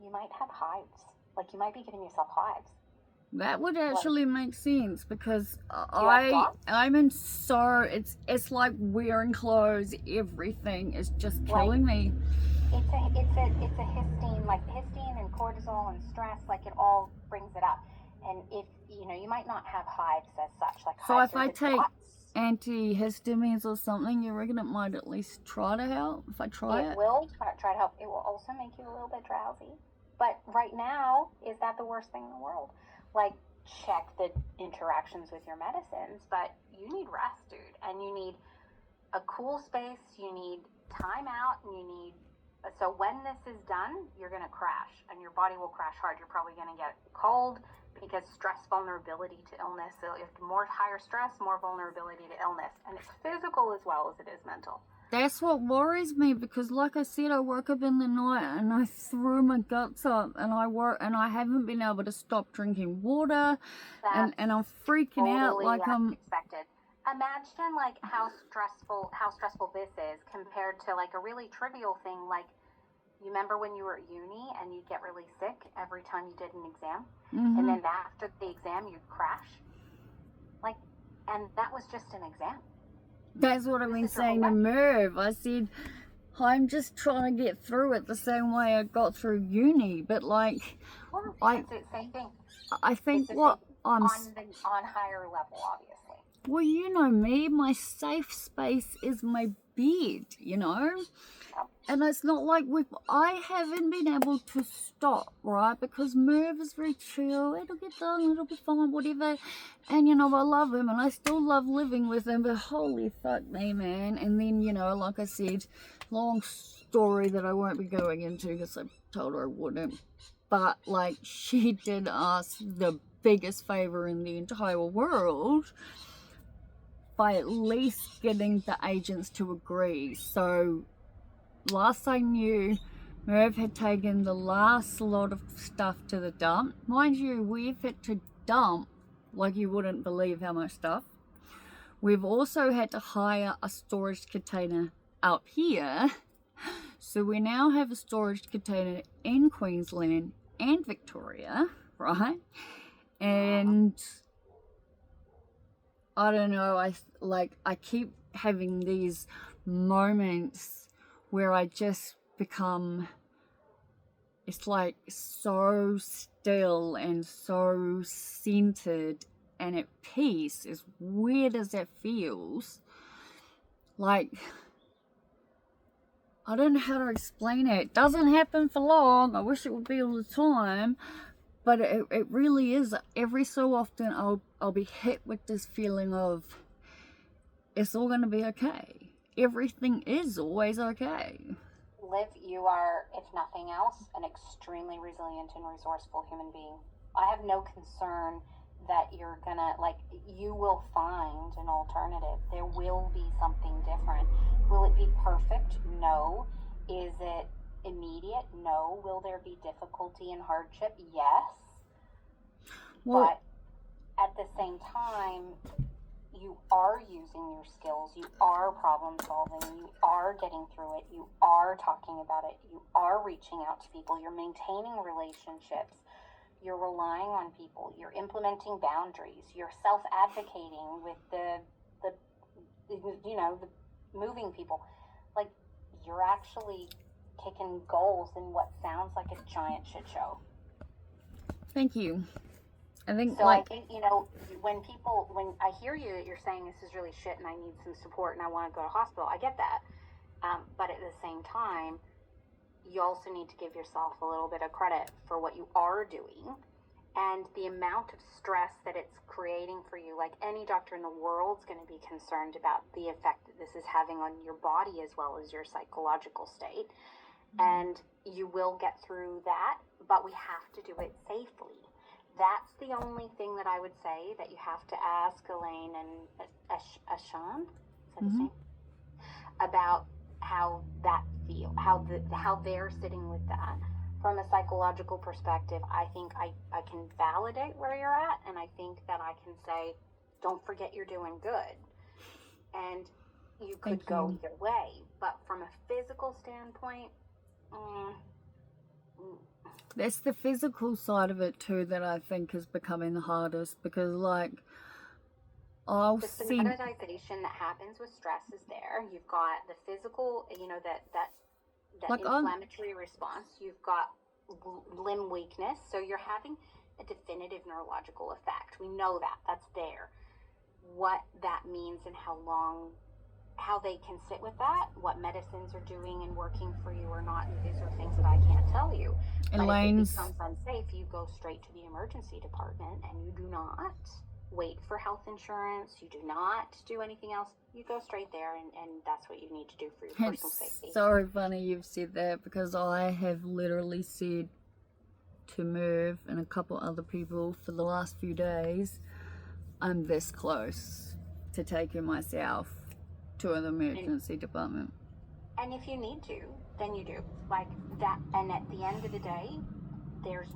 You might have hives. Like you might be giving yourself hives. That would actually make sense because I'm in it's like wearing clothes. Everything is just killing me. It's a histine, like histine and cortisol and stress, like it all brings it up. And if you might not have hives as such, like so hives if I take antihistamines or something, you reckon it might at least try to help? If I try it, it will try to help. It will also make you a little bit drowsy. But right now, is that the worst thing in the world? Like, check the interactions with your medicines, but you need rest, dude, and you need a cool space, you need time out, and you need, so when this is done, you're going to crash, and your body will crash hard. You're probably going to get cold, because stress vulnerability to illness, so if more higher stress, more vulnerability to illness, and it's physical as well as it is mental. That's what worries me because, like I said, I woke up in the night and I threw my guts up, and I haven't been able to stop drinking water, and I'm freaking out like I'm expected. Imagine like how stressful this is compared to like a really trivial thing. Like, you remember when you were at uni and you'd get really sick every time you did an exam, and then after the exam you'd crash, like, and that was just an exam. That's what I've been saying to Merv. I said, I'm just trying to get through it the same way I got through uni. But like, it's the same thing. I think what I'm on higher level, obviously. Well, you know me. My safe space is my bed. And it's not like I haven't been able to stop, right? Because Merv is very chill. It'll get done. It'll be fine, whatever. And, I love him and I still love living with him. But holy fuck me, man. And then, like I said, long story that I won't be going into because I told her I wouldn't. But, like, she did us the biggest favor in the entire world by at least getting the agents to agree. So, last I knew, Merv had taken the last lot of stuff to the dump. Mind you, we've had to dump like you wouldn't believe how much stuff. We've also had to hire a storage container out here. So we now have a storage container in Queensland and Victoria, right? And I don't know, I keep having these moments where I just become, it's like so still and so centered and at peace, as weird as that feels. Like, I don't know how to explain it. It doesn't happen for long. I wish it would be all the time. But it really is. Every so often I'll be hit with this feeling of it's all going to be okay. Everything is always okay. Liv, you are, if nothing else, an extremely resilient and resourceful human being. I have no concern that you're gonna, you will find an alternative. There will be something different. Will it be perfect? No. Is it immediate? No. Will there be difficulty and hardship? Yes. But at the same time, you are using your skills, you are problem solving, you are getting through it, you are talking about it, you are reaching out to people, you're maintaining relationships, you're relying on people, you're implementing boundaries, you're self-advocating with the moving people. Like, you're actually kicking goals in what sounds like a giant shit show. Thank you. I think when I hear you, you're saying this is really shit and I need some support and I want to go to hospital. I get that. But at the same time, you also need to give yourself a little bit of credit for what you are doing and the amount of stress that it's creating for you. Like, any doctor in the world is going to be concerned about the effect that this is having on your body as well as your psychological state. And you will get through that, but we have to do it safely. That's the only thing that I would say that you have to ask Elaine and Ashan, is that his name? About how that feel, how they're sitting with that. From a psychological perspective, I think I can validate where you're at, and I think that I can say, don't forget you're doing good. And you could go either way. But from a physical standpoint, that's the physical side of it too that I think is becoming the hardest, because like the somatization that happens with stress is there. You've got the physical, that like inflammatory response. You've got limb weakness, so you're having a definitive neurological effect. We know that. That's there. What that means and how they can sit with that, what medicines are doing and working for you or not, these are things that I can't tell you. Elaine's... But if it becomes unsafe, you go straight to the emergency department, and you do not wait for health insurance. You do not do anything else. You go straight there, and that's what you need to do for your personal safety. It's so funny you've said that, because I have literally said to Merv and a couple other people for the last few days, I'm this close to taking myself to an emergency department. And if you need to, then you do. Like that. And at the end of the day, there's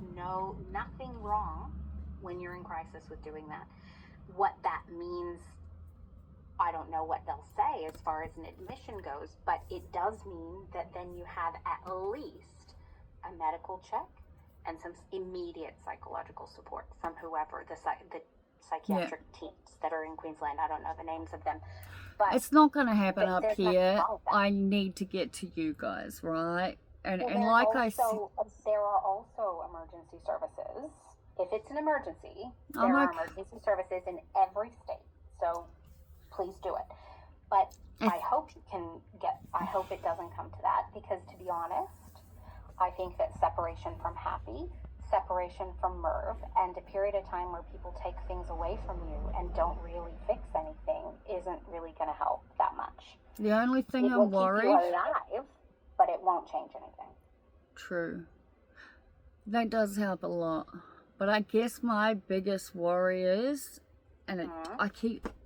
nothing wrong when you're in crisis with doing that. What that means, I don't know what they'll say as far as an admission goes, but it does mean that then you have at least a medical check and some immediate psychological support from whoever, the psychiatric teams that are in Queensland. I don't know the names of them. But it's not going to happen up here. I need to get to you guys, right? And like I said, there are also emergency services. If it's an emergency, there are emergency services in every state. So please do it. But I hope it doesn't come to that, because to be honest, I think that separation from Happy, separation from Merv, and a period of time where people take things away from you and don't really fix anything isn't really going to help that much. The only thing I'm worried... It will keep you alive, but it won't change anything. True. That does help a lot. But I guess my biggest worry is, and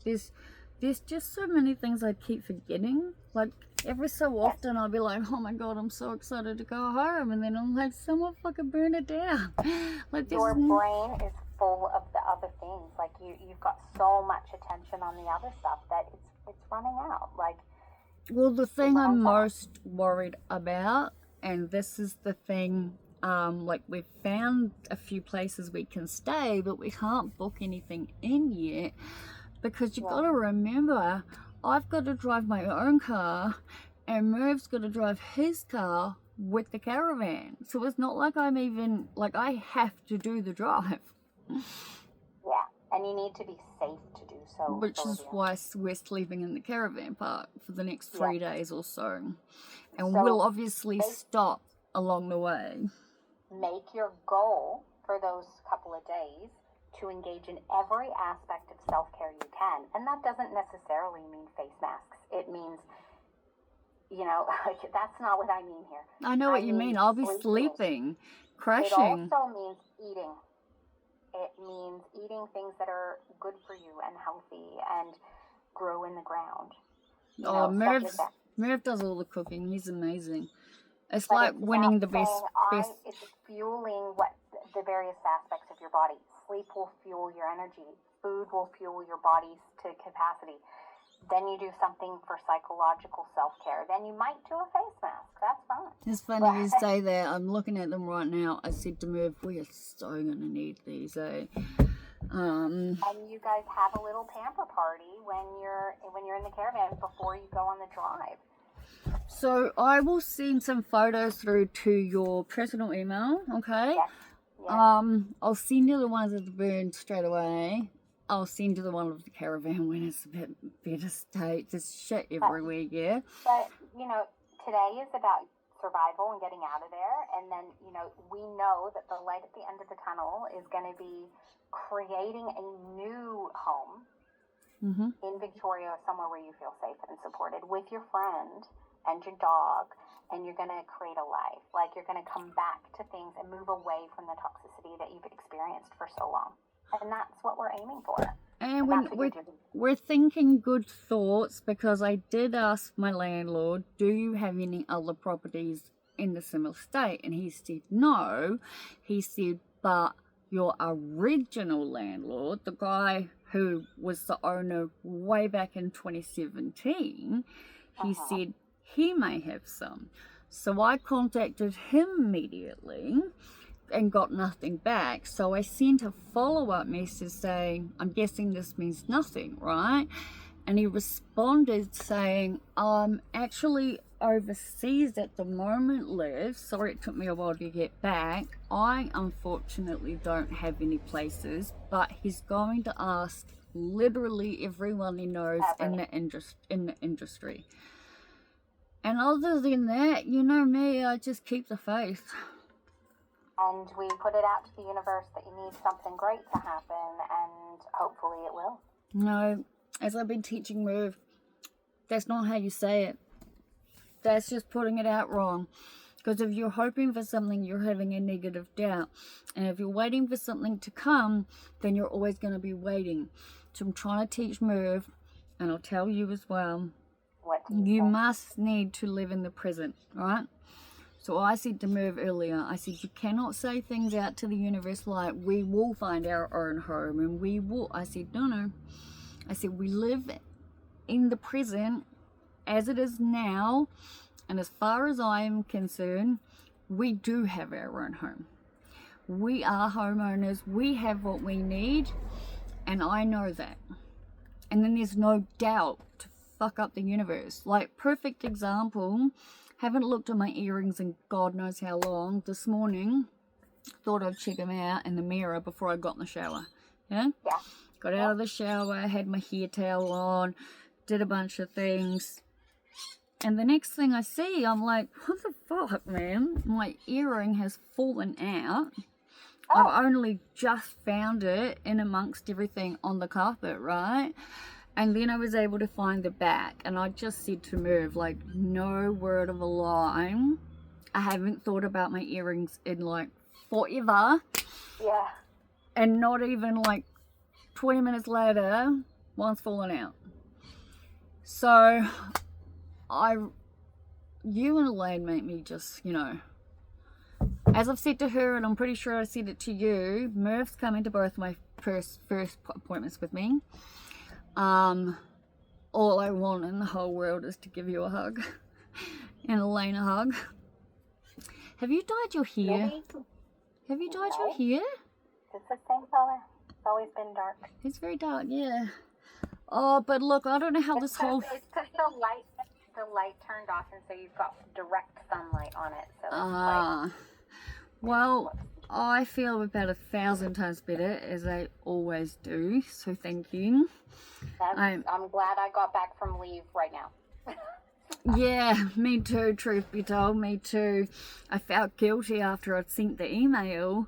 there's just so many things I keep forgetting. Like, every so often I'll be like, oh my god, I'm so excited to go home, and then I'm like, someone fucking burn it down. Like, your brain is full of the other things. Like, you've got so much attention on the other stuff that it's running out. Like, well, the thing I'm most worried about, and this is the thing, like, we've found a few places we can stay, but we can't book anything in yet, because you've got to remember, I've got to drive my own car, and Merv's got to drive his car with the caravan. So it's not like I'm even, like, I have to do the drive. Yeah, and you need to be safe to do so. Which is why we're sleeping in the caravan park for the next 3 days or so. And we'll obviously stop along the way. Make your goal for those couple of days to engage in every aspect of self-care you can. And that doesn't necessarily mean face masks. It means, that's not what I mean here. I know what you mean. I'll be sleeping, crashing. It also means eating. It means eating things that are good for you and healthy and grow in the ground. Merv does all the cooking. He's amazing. It's like winning the best. It's fueling the various aspects of your body. Sleep will fuel your energy. Food will fuel your bodies to capacity. Then you do something for psychological self-care. Then you might do a face mask. That's fine. It's funny you say that. I'm looking at them right now. I said to Merv, we are so going to need these, eh? And you guys have a little pamper party when you're in the caravan before you go on the drive. So I will send some photos through to your personal email, okay? Yes. I'll send you the ones at the burn straight away. I'll send you the one of the caravan when it's a bit better state. There's shit everywhere, yeah? But, today is about survival and getting out of there. And then, you know, we know that the light at the end of the tunnel is going to be creating a new home in Victoria, somewhere where you feel safe and supported with your friend and your dog, and you're going to create a life. Like, you're going to come back to things and move away from the toxicity that you've experienced for so long. And that's what we're aiming for. And we're thinking good thoughts, because I did ask my landlord, do you have any other properties in the similar state? And he said no. He said, but your original landlord, the guy who was the owner way back in 2017, he said he may have some. So I contacted him immediately and got nothing back. So I sent a follow-up message saying, I'm guessing this means nothing, right? And he responded saying, I'm actually overseas at the moment, Liv. Sorry it took me a while to get back. I unfortunately don't have any places, but he's going to ask literally everyone he knows in the industry. And other than that, you know me, I just keep the faith. And we put it out to the universe that you need something great to happen, and hopefully it will. No, as I've been teaching Merv, that's not how you say it. That's just putting it out wrong. Because if you're hoping for something, you're having a negative doubt. And if you're waiting for something to come, then you're always going to be waiting. So I'm trying to teach Merv, and I'll tell you as well, you must need to live in the present, right? So I said to Merv earlier, I said, you cannot say things out to the universe like, we will find our own home, and we will. I said, no. I said, we live in the present as it is now, and as far as I am concerned, we do have our own home. We are homeowners. We have what we need, and I know that. And then there's no doubt to fuck up the universe. Like, perfect example, haven't looked at my earrings in God knows how long. This morning, thought I'd check them out in the mirror before I got in the shower. Yeah? Got out of the shower, had my hair towel on, did a bunch of things. And the next thing I see, I'm like, what the fuck, man? My earring has fallen out. I've only just found it in amongst everything on the carpet, right? And then I was able to find the back. And I just said to Merv, like, no word of a lie, I haven't thought about my earrings in, like, forever. Yeah. And not even, like, 20 minutes later, one's fallen out. So, you and Elaine make me just, you know, as I've said to her, and I'm pretty sure I said it to you, Merv's coming to both my first appointments with me. All I want in the whole world is to give you a hug and Elaine a hug. Have you dyed your hair? Have you dyed your hair? It's the same color. It's always been dark. It's very dark, yeah. Oh, but look, I don't know how this whole... It's because the light turned off, and so you've got direct sunlight on it. So it's well, I feel about 1,000 times better, as I always do, so thank you. I'm glad I got back from leave right now. Yeah, me too, truth be told, me too. I felt guilty after I'd sent the email,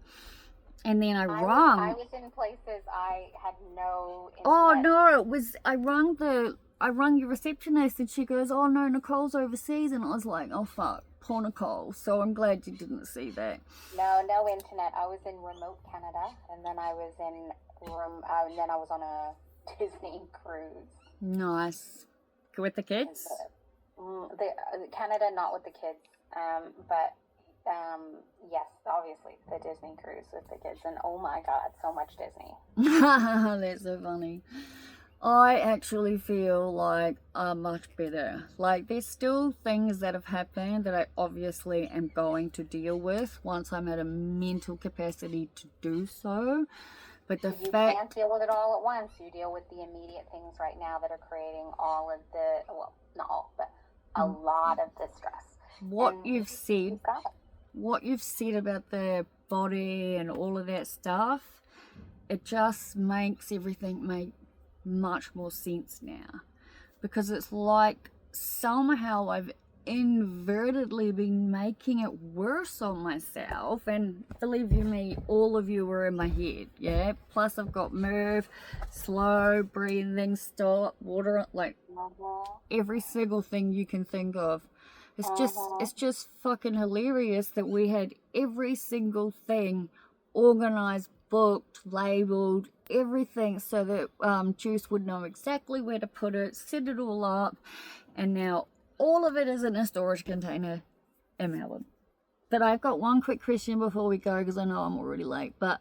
and then I rung. I was in places I had no internet. Oh, no, I rung your receptionist, and she goes, oh no, Nicole's overseas, and I was like, oh fuck, poor Nicole. So I'm glad you didn't see that. No internet. I was in remote Canada, and then I was and then I was on a Disney cruise. Nice. With the kids? Canada, not with the kids, but yes, obviously the Disney cruise with the kids, and oh my god, so much Disney. That's so funny. I actually feel like I'm much better. Like, there's still things that have happened that I obviously am going to deal with once I'm at a mental capacity to do so. But you can't deal with it all at once. You deal with the immediate things right now that are creating all of the, well, not all, but a lot of the stress. What you've said about the body and all of that stuff, it just makes everything make much more sense now, because it's like somehow I've inadvertently been making it worse on myself, and believe you me, all of you were in my head, yeah. Plus I've got move, slow breathing, stop, water, like every single thing you can think of. It's just fucking hilarious that we had every single thing organized, booked, labeled, everything, so that Juice would know exactly where to put it, set it all up, and now all of it is in a storage container in Melbourne. But I've got one quick question before we go, because I know I'm already late. But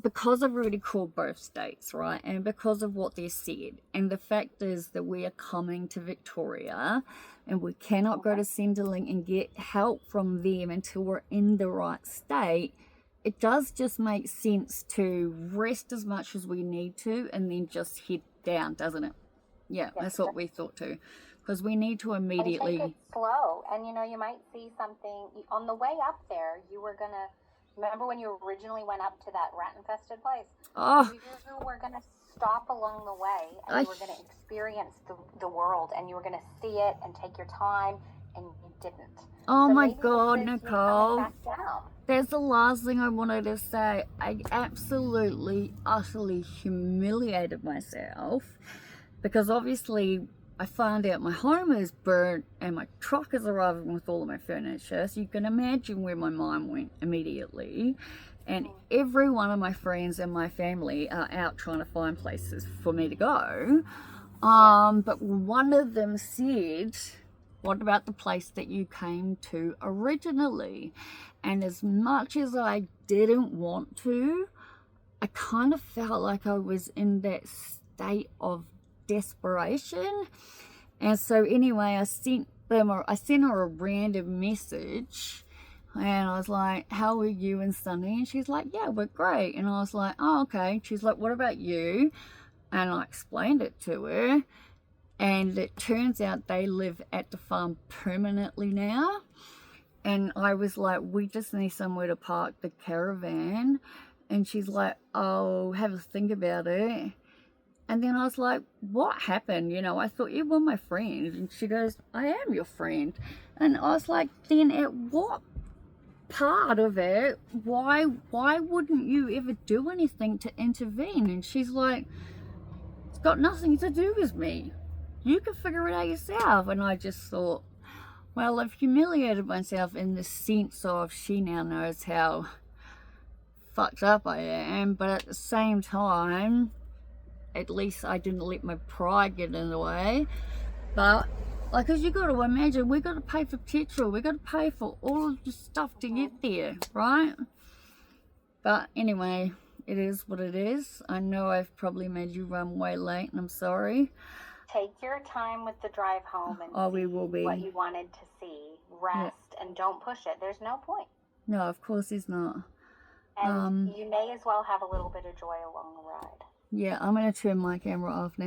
because I've already called both states, right, and because of what they said, and the fact is that we are coming to Victoria, and we cannot go to Centrelink and get help from them until we're in the right state, it does just make sense to rest as much as we need to and then just head down, doesn't it? Yeah, that's what we thought too. Because we need to immediately... And take it slow. And, you might see something... On the way up there, you were going to... Remember when you originally went up to that rat-infested place? Oh. You were going to stop along the way, and you were going to experience the world, and you were going to see it and take your time, and you didn't. Oh, so my God, Nicole. That's the last thing I wanted to say. I absolutely, utterly humiliated myself, because obviously I found out my home is burnt and my truck is arriving with all of my furniture, so you can imagine where my mind went immediately. And every one of my friends and my family are out trying to find places for me to go. But one of them said, what about the place that you came to originally? And as much as I didn't want to, I kind of felt like I was in that state of desperation. And so anyway, I sent her a random message, and I was like, how are you and Sunny? And she's like, yeah, we're great. And I was like, oh, okay. She's like, what about you? And I explained it to her, and it turns out they live at the farm permanently now. And I was like, we just need somewhere to park the caravan. And she's like, oh, have a think about it. And then I was like, what happened? I thought you were my friend. And she goes, I am your friend. And I was like, then at what part of it, why wouldn't you ever do anything to intervene? And she's like, it's got nothing to do with me. You can figure it out yourself. And I just thought, well, I've humiliated myself in the sense of she now knows how fucked up I am. But at the same time, at least I didn't let my pride get in the way. But, because you got to imagine, we got to pay for petrol, we got to pay for all of the stuff to get there, right? But anyway, it is what it is. I know I've probably made you run way late, and I'm sorry. Take your time with the drive home and we will be. What you wanted to see. Rest, and don't push it. There's no point. No, of course there's not. And you may as well have a little bit of joy along the ride. Yeah, I'm going to turn my camera off now.